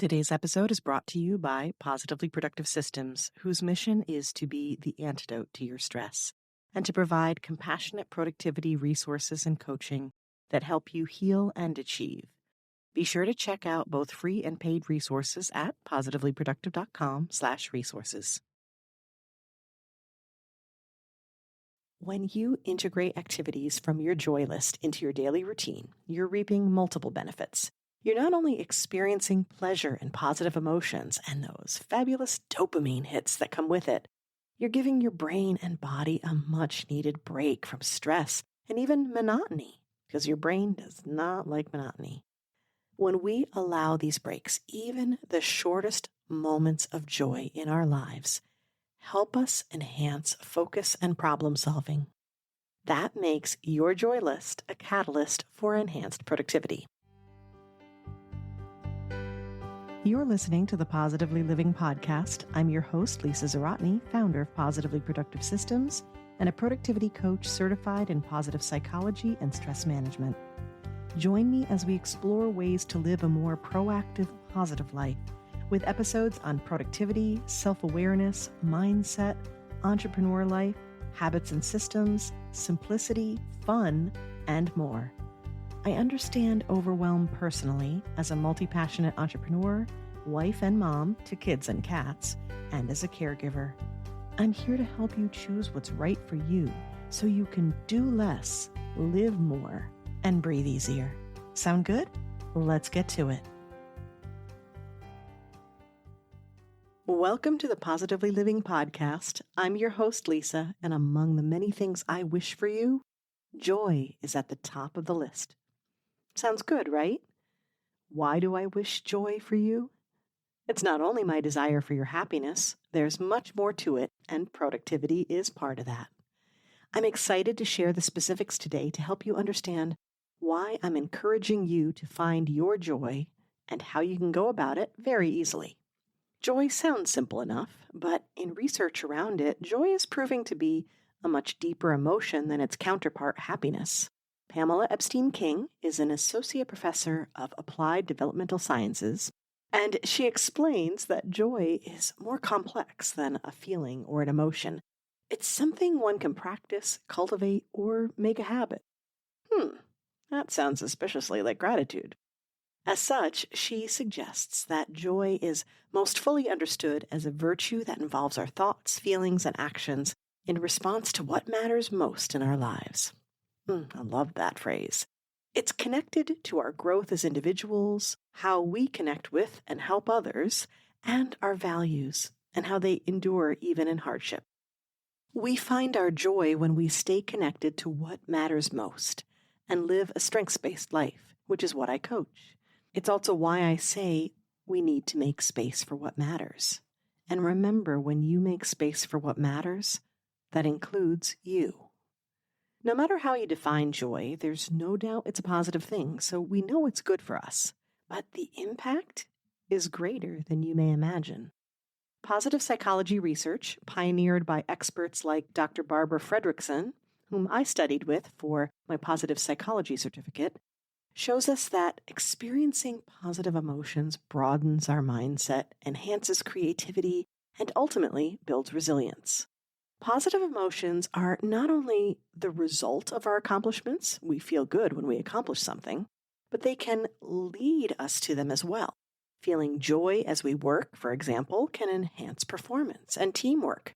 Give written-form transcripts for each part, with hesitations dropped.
Today's episode is brought to you by Positively Productive Systems, whose mission is to be the antidote to your stress and to provide compassionate productivity resources and coaching that help you heal and achieve. Be sure to check out both free and paid resources at positivelyproductive.com/resources. When you integrate activities from your joy list into your daily routine, you're reaping multiple benefits. You're not only experiencing pleasure and positive emotions and those fabulous dopamine hits that come with it, you're giving your brain and body a much-needed break from stress and even monotony, because your brain does not like monotony. When we allow these breaks, even the shortest moments of joy in our lives help us enhance focus and problem solving. That makes your joy list a catalyst for enhanced productivity. You're listening to the Positively Living podcast. I'm your host, Lisa Zawrotny, founder of Positively Productive Systems and a productivity coach certified in positive psychology and stress management. Join me as we explore ways to live a more proactive, positive life with episodes on productivity, self-awareness, mindset, entrepreneur life, habits and systems, simplicity, fun, and more. I understand overwhelm personally as a multi-passionate entrepreneur, wife and mom to kids and cats, and as a caregiver. I'm here to help you choose what's right for you so you can do less, live more, and breathe easier. Sound good? Let's get to it. Welcome to the Positively Living podcast. I'm your host, Lisa, and among the many things I wish for you, joy is at the top of the list. Sounds good, right? Why do I wish joy for you? It's not only my desire for your happiness, there's much more to it, and productivity is part of that. I'm excited to share the specifics today to help you understand why I'm encouraging you to find your joy and how you can go about it very easily. Joy sounds simple enough, but in research around it, joy is proving to be a much deeper emotion than its counterpart, happiness. Pamela Epstein-King is an associate professor of applied developmental sciences, and she explains that joy is more complex than a feeling or an emotion. It's something one can practice, cultivate, or make a habit. That sounds suspiciously like gratitude. As such, she suggests that joy is most fully understood as a virtue that involves our thoughts, feelings, and actions in response to what matters most in our lives. I love that phrase. It's connected to our growth as individuals, how we connect with and help others, and our values, and how they endure even in hardship. We find our joy when we stay connected to what matters most and live a strengths-based life, which is what I coach. It's also why I say we need to make space for what matters. And remember, when you make space for what matters, that includes you. No matter how you define joy, there's no doubt it's a positive thing, so we know it's good for us. But the impact is greater than you may imagine. Positive psychology research, pioneered by experts like Dr. Barbara Fredrickson, whom I studied with for my positive psychology certificate, shows us that experiencing positive emotions broadens our mindset, enhances creativity, and ultimately builds resilience. Positive emotions are not only the result of our accomplishments, we feel good when we accomplish something, but they can lead us to them as well. Feeling joy as we work, for example, can enhance performance and teamwork,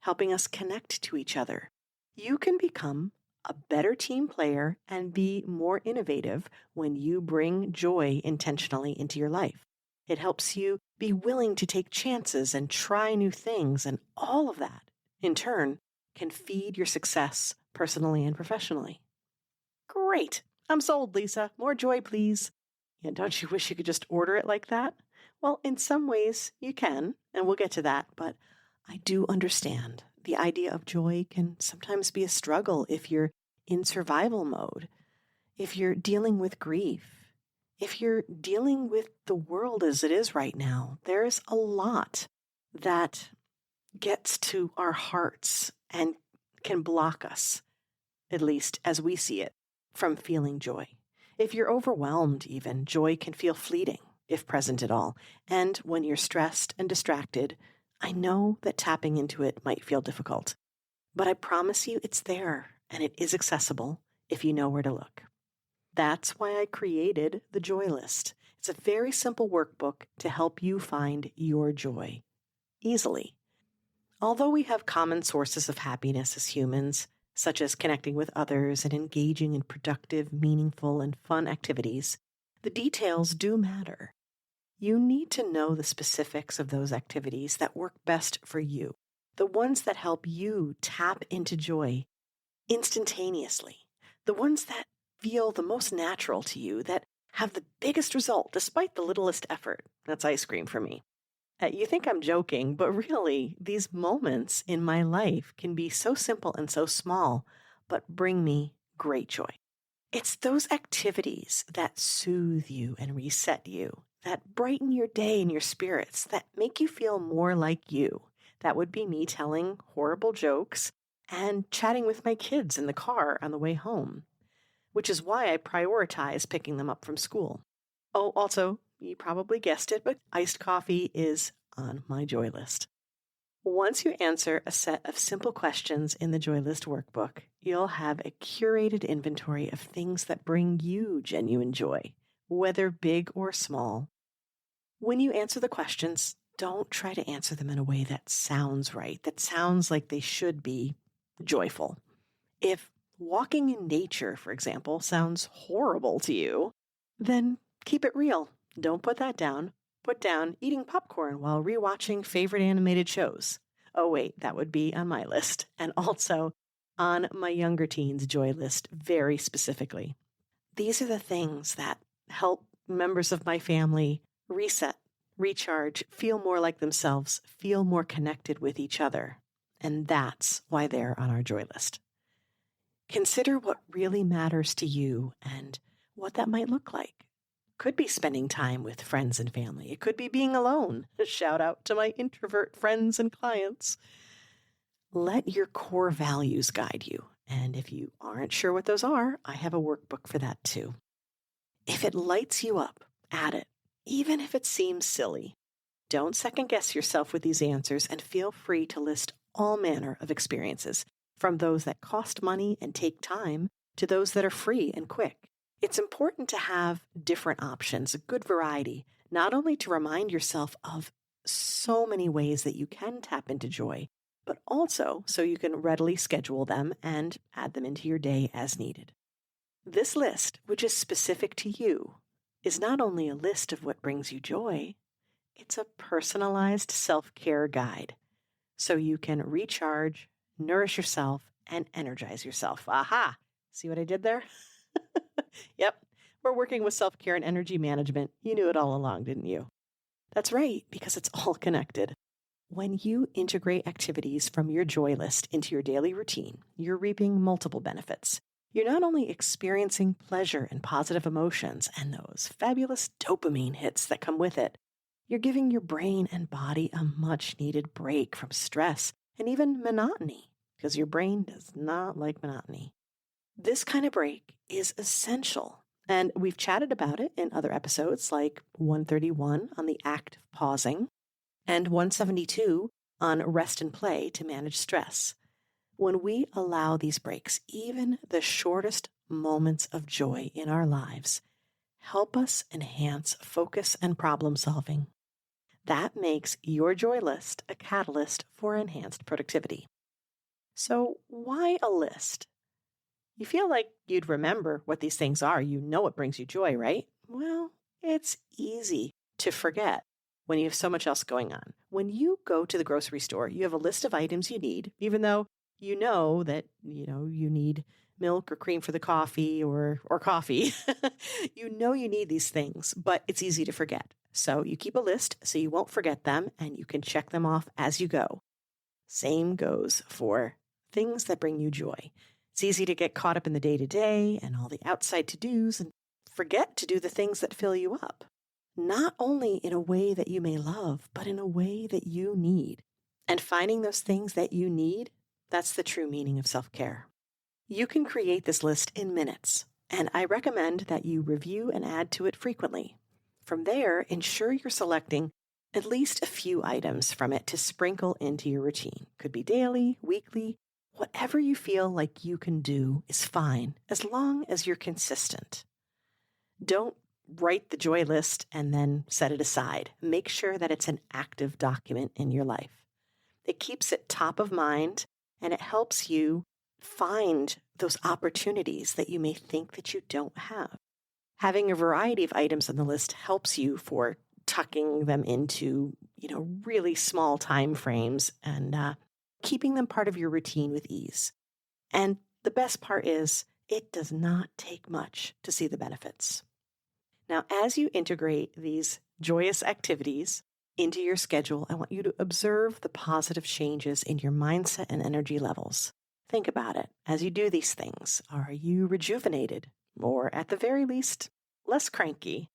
helping us connect to each other. You can become a better team player and be more innovative when you bring joy intentionally into your life. It helps you be willing to take chances and try new things, and all of that, in turn, can feed your success personally and professionally. Great. I'm sold, Lisa. More joy, please. Yeah, don't you wish you could just order it like that? Well, in some ways you can, and we'll get to that, but I do understand the idea of joy can sometimes be a struggle if you're in survival mode, if you're dealing with grief, if you're dealing with the world as it is right now. There's a lot that gets to our hearts and can block us, at least as we see it, from feeling joy. If you're overwhelmed even, joy can feel fleeting. if present at all. And when you're stressed and distracted, I know that tapping into it might feel difficult. But I promise you it's there, and it is accessible if you know where to look. That's why I created the Joy List. It's a very simple workbook to help you find your joy easily. Although we have common sources of happiness as humans, such as connecting with others and engaging in productive, meaningful, and fun activities, the details do matter. You need to know the specifics of those activities that work best for you, the ones that help you tap into joy instantaneously, the ones that feel the most natural to you, that have the biggest result despite the littlest effort. That's ice cream for me. You think I'm joking, but really, these moments in my life can be so simple and so small, but bring me great joy. It's those activities that soothe you and reset you, that brighten your day and your spirits, that make you feel more like you. That would be me telling horrible jokes and chatting with my kids in the car on the way home, which is why I prioritize picking them up from school. Oh, also, you probably guessed it, but iced coffee is on my joy list. Once you answer a set of simple questions in the Joy List workbook, you'll have a curated inventory of things that bring you genuine joy, whether big or small. When you answer the questions, don't try to answer them in a way that sounds right, that sounds like they should be joyful. If walking in nature, for example, sounds horrible to you, then keep it real. Don't put that down. Put down eating popcorn while rewatching favorite animated shows. Oh, wait, that would be on my list. And also on my younger teens' joy list very specifically. These are the things that help members of my family reset, recharge, feel more like themselves, feel more connected with each other. And that's why they're on our joy list. Consider what really matters to you and what that might look like. Could be spending time with friends and family. It could be being alone. Shout out to my introvert friends and clients. Let your core values guide you. And if you aren't sure what those are, I have a workbook for that too. If it lights you up, add it, even if it seems silly. Don't second guess yourself with these answers and feel free to list all manner of experiences, from those that cost money and take time to those that are free and quick. It's important to have different options, a good variety, not only to remind yourself of so many ways that you can tap into joy, but also so you can readily schedule them and add them into your day as needed. This list, which is specific to you, is not only a list of what brings you joy, it's a personalized self-care guide so you can recharge, nourish yourself, and energize yourself. Aha! See what I did there? Yep, we're working with self-care and energy management. You knew it all along, didn't you? That's right, because it's all connected. When you integrate activities from your joy list into your daily routine, you're reaping multiple benefits. You're not only experiencing pleasure and positive emotions and those fabulous dopamine hits that come with it, you're giving your brain and body a much-needed break from stress and even monotony, because your brain does not like monotony. This kind of break is essential, and we've chatted about it in other episodes like 131 on the act of pausing and 172 on rest and play to manage stress. When we allow these breaks, even the shortest moments of joy in our lives help us enhance focus and problem solving. That makes your joy list a catalyst for enhanced productivity. So why a list? You feel like you'd remember what these things are. You know what brings you joy, right? Well, it's easy to forget when you have so much else going on. When you go to the grocery store, you have a list of items you need, even though you know that, you need milk or cream for the coffee or coffee. You know you need these things, but it's easy to forget. So you keep a list so you won't forget them and you can check them off as you go. Same goes for things that bring you joy. It's easy to get caught up in the day-to-day and all the outside to-dos and forget to do the things that fill you up. Not only in a way that you may love, but in a way that you need. And finding those things that you need, that's the true meaning of self-care. You can create this list in minutes, and I recommend that you review and add to it frequently. From there, ensure you're selecting at least a few items from it to sprinkle into your routine. Could be daily, weekly, whatever you feel like you can do is fine, as long as you're consistent. Don't write the joy list and then set it aside. Make sure that it's an active document in your life. It keeps it top of mind, and it helps you find those opportunities that you may think that you don't have. Having a variety of items on the list helps you for tucking them into, really small time frames and keeping them part of your routine with ease. And the best part is, it does not take much to see the benefits. Now, as you integrate these joyous activities into your schedule, I want you to observe the positive changes in your mindset and energy levels. Think about it. As you do these things, are you rejuvenated? Or at the very least, less cranky?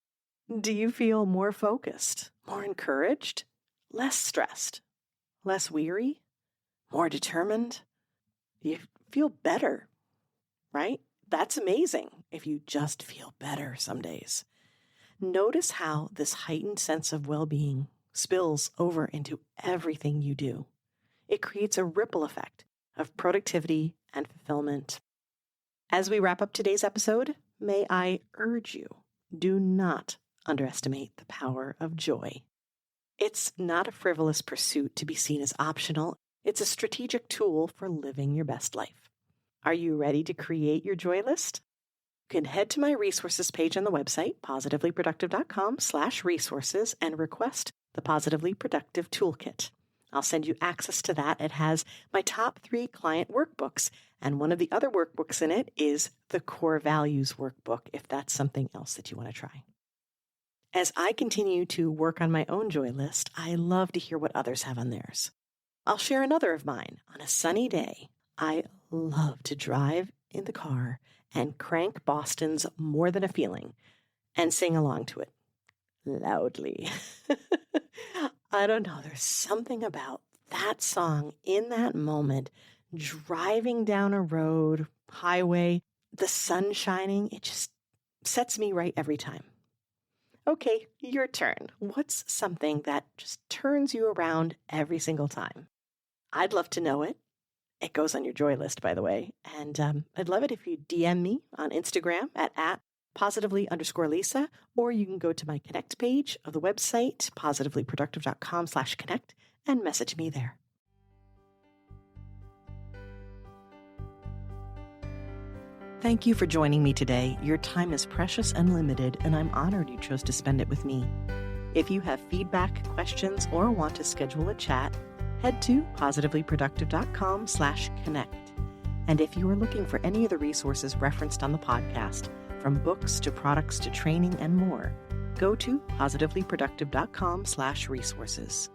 Do you feel more focused, more encouraged, less stressed, less weary, more determined? You feel better, right? That's amazing if you just feel better some days. Notice how this heightened sense of well-being spills over into everything you do. It creates a ripple effect of productivity and fulfillment. As we wrap up today's episode, may I urge you, do not underestimate the power of joy. It's not a frivolous pursuit to be seen as optional. It's a strategic tool for living your best life. Are you ready to create your joy list? You can head to my resources page on the website, positivelyproductive.com/resources, and request the Positively Productive Toolkit. I'll send you access to that. It has my top 3 client workbooks, and one of the other workbooks in it is the Core Values workbook, if that's something else that you want to try. As I continue to work on my own joy list, I love to hear what others have on theirs. I'll share another of mine. On a sunny day, I love to drive in the car and crank Boston's More Than a Feeling and sing along to it loudly. I don't know, there's something about that song in that moment, driving down a road, highway, the sun shining, it just sets me right every time. Okay, your turn. What's something that just turns you around every single time? I'd love to know it. It goes on your joy list, by the way. And I'd love it if you DM me on Instagram at positively_Lisa, or you can go to my connect page of the website, positivelyproductive.com/connect, and message me there. Thank you for joining me today. Your time is precious and limited, and I'm honored you chose to spend it with me. If you have feedback, questions, or want to schedule a chat, head to positivelyproductive.com/connect. And if you are looking for any of the resources referenced on the podcast, from books to products to training and more, go to positivelyproductive.com/resources.